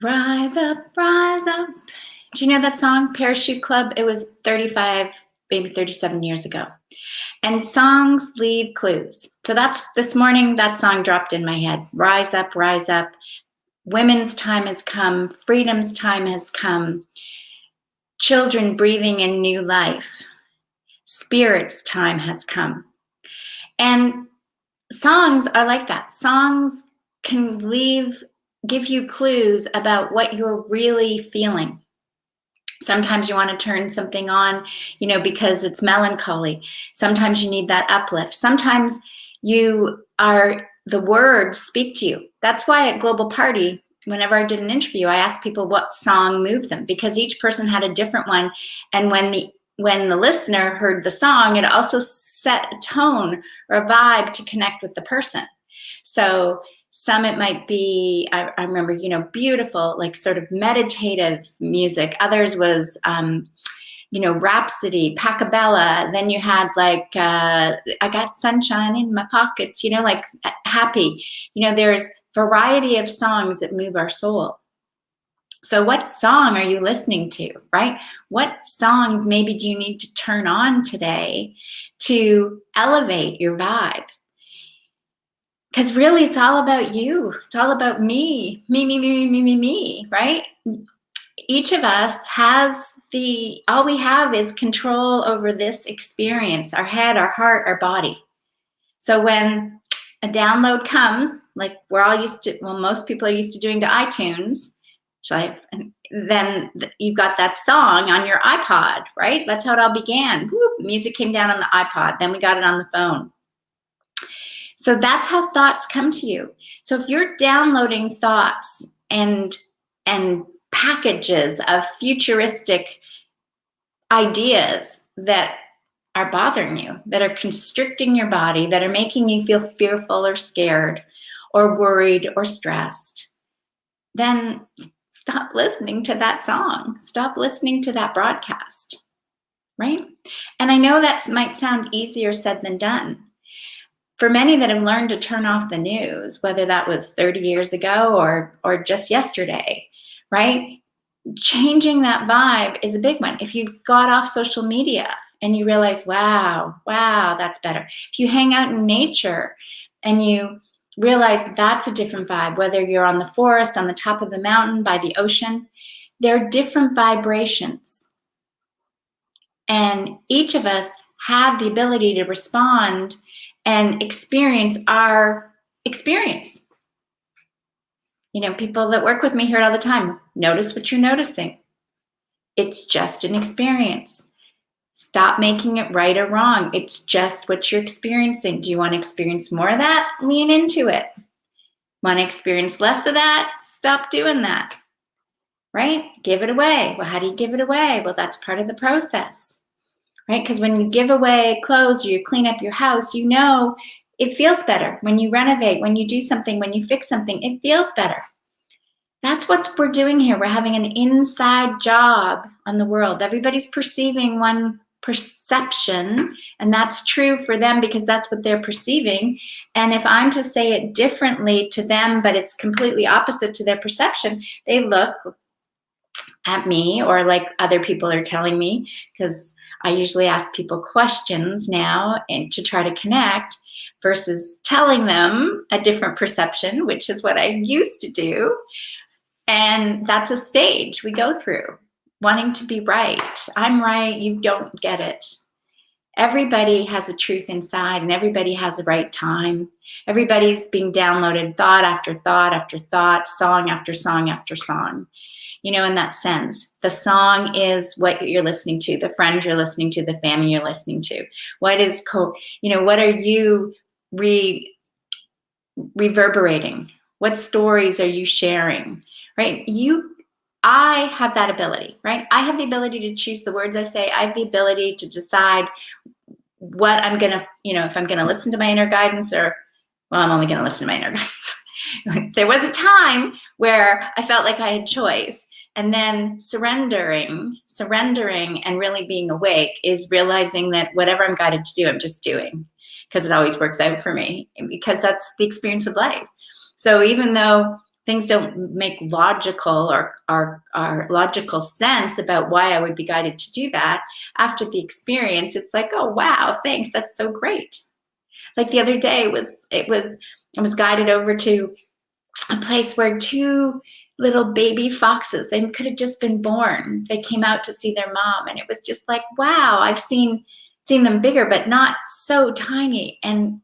Rise up, rise up. Do you know that song, Parachute Club? It was 35, maybe 37 years ago. And songs leave clues. So that's this morning, that song dropped in my head. Rise up, rise up. Women's time has come. Freedom's time has come. Children breathing in new life. Spirit's time has come. And songs are like that. Songs can give you clues about what you're really feeling. Sometimes you want to turn something on, because it's melancholy. Sometimes you need that uplift. Sometimes the words speak to you. That's why at Global Party, whenever I did an interview, I asked people what song moved them, because each person had a different one. And when the listener heard the song, it also set a tone or a vibe to connect with the person. So some it might be, I remember, beautiful, like sort of meditative music. Others was, Rhapsody, Pacabella. Then you had like, I got sunshine in my pockets, like happy. There's variety of songs that move our soul. So what song are you listening to, right? What song maybe do you need to turn on today to elevate your vibe? Because really, it's all about you. It's all about me, right? Each of us has all we have is control over this experience, our head, our heart, our body. So when a download comes, like most people are used to doing to iTunes, then you've got that song on your iPod, right? That's how it all began. Whoop, music came down on the iPod, then we got it on the phone. So that's how thoughts come to you. So if you're downloading thoughts and packages of futuristic ideas that are bothering you, that are constricting your body, that are making you feel fearful or scared or worried or stressed, then stop listening to that song. Stop listening to that broadcast, right? And I know that might sound easier said than done. For many that have learned to turn off the news, whether that was 30 years ago or just yesterday, right? Changing that vibe is a big one. If you've got off social media and you realize, wow, that's better. If you hang out in nature and you realize that's a different vibe, whether you're on the forest, on the top of the mountain, by the ocean, there are different vibrations. And each of us have the ability to respond and experience our experience. People that work with me hear it all the time. Notice what you're noticing. It's just an experience. Stop making it right or wrong. It's just what you're experiencing. Do you want to experience more of that? Lean into it. Want to experience less of that? Stop doing that. Right? Give it away. Well, how do you give it away? Well, that's part of the process. Right? Because when you give away clothes or you clean up your house, it feels better. When you renovate, when you do something, when you fix something, it feels better. That's what we're doing here. We're having an inside job on the world. Everybody's perceiving one perception, and that's true for them because that's what they're perceiving. And if I'm to say it differently to them, but it's completely opposite to their perception, they look at me, or like other people are telling me, because I usually ask people questions now and to try to connect versus telling them a different perception, which is what I used to do. And that's a stage we go through, wanting to be right. I'm right, you don't get it. Everybody has a truth inside, and everybody has a right time. Everybody's being downloaded thought after thought after thought, song after song after song. In that sense, the song is what you're listening to, the friend you're listening to, the family you're listening to. What are you reverberating? What stories are you sharing, right? I have that ability, right? I have the ability to choose the words I say. I have the ability to decide what I'm going to, if I'm going to listen to my inner guidance I'm only going to listen to my inner guidance. There was a time where I felt like I had choice. And then surrendering and really being awake is realizing that whatever I'm guided to do, I'm just doing, because it always works out for me, and because that's the experience of life. So even though things don't make logical or logical sense about why I would be guided to do that, after the experience, it's like, oh wow, thanks, that's so great. Like the other day I was guided over to a place where two little baby foxes, they could have just been born. They came out to see their mom, and it was just like, wow, I've seen them bigger, but not so tiny. And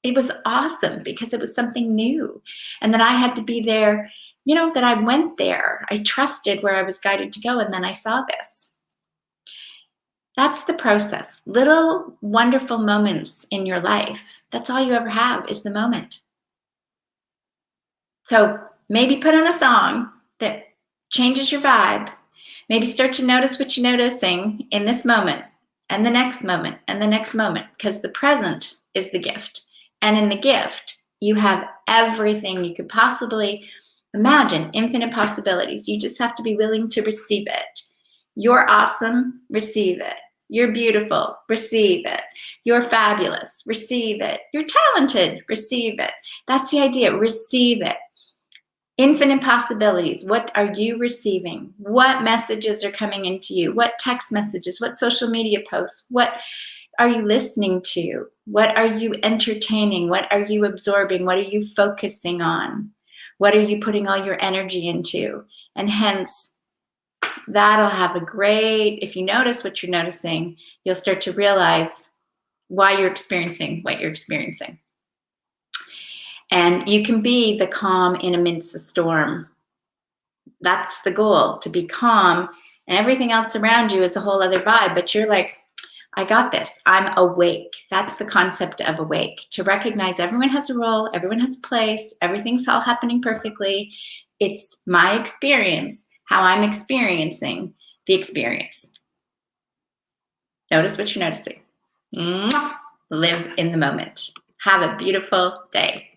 it was awesome because it was something new. And then I had to be there, that I went there. I trusted where I was guided to go, and then I saw this. That's the process. Little wonderful moments in your life. That's all you ever have, is the moment. So maybe put on a song that changes your vibe. Maybe start to notice what you're noticing in this moment, and the next moment, and the next moment, because the present is the gift. And in the gift, you have everything you could possibly imagine, infinite possibilities. You just have to be willing to receive it. You're awesome, receive it. You're beautiful, receive it. You're fabulous, receive it. You're talented, receive it. That's the idea, receive it. Infinite possibilities. What are you receiving? What messages are coming into you? What text messages? What social media posts? What are you listening to? What are you entertaining? What are you absorbing? What are you focusing on? What are you putting all your energy into? And hence, that'll have a great, if you notice what you're noticing, you'll start to realize why you're experiencing what you're experiencing. And you can be the calm in amidst a storm. That's the goal, to be calm, and everything else around you is a whole other vibe, but you're like, I got this. I'm awake. That's the concept of awake, to recognize everyone has a role, everyone has a place, everything's all happening perfectly. It's my experience, how I'm experiencing the experience. Notice what you're noticing. Live in the moment. Have a beautiful day.